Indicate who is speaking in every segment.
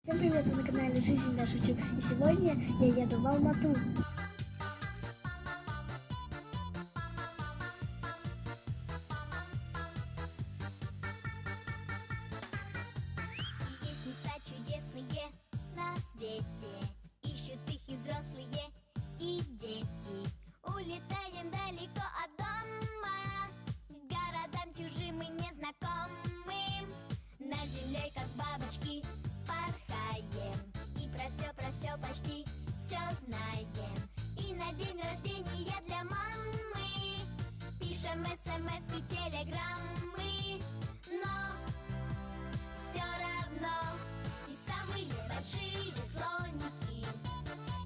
Speaker 1: Всем привет, вы на канале Жизнь я шучу, и сегодня я еду в Алмату.
Speaker 2: Есть места чудесные на свете, ищут их и взрослые, и дети. Улетаем далеко от дома, к городам чужим и незнакомым. Над землей, как бабочки, порхаем, и про все почти все знаем. И на день рождения для мамы пишем смс-ки, телеграммы. Но все равно и самые большие слоники,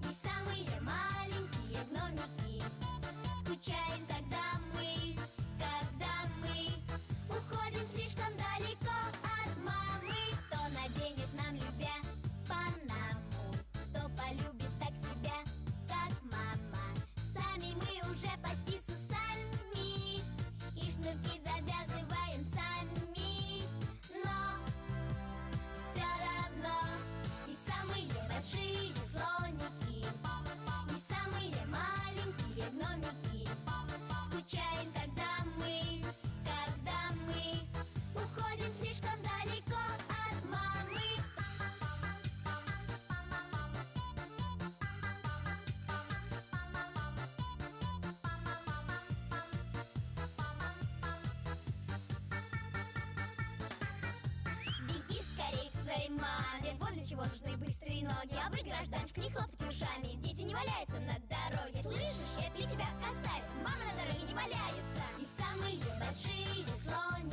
Speaker 2: и самые маленькие гномики скучаем, когда мы уходим слишком далеко от мамы. Кто наденет нам, любя, панаму, кто полюбит так тебя, как мама. Сами мы уже почти с усами, и шнурки завязываем сами. Но все равно и самые большие слоники, и самые маленькие гномики скучаем, когда мы уходим слишком далеко от мамы. Беги скорей к своей маме, вот для чего нужны быстрые ноги. А вы, гражданочка, не хлопайте ушами, дети не валяются на дороге. Слышишь, это и тебя касается, мамы на дороге не валяются. И самые большие слоники,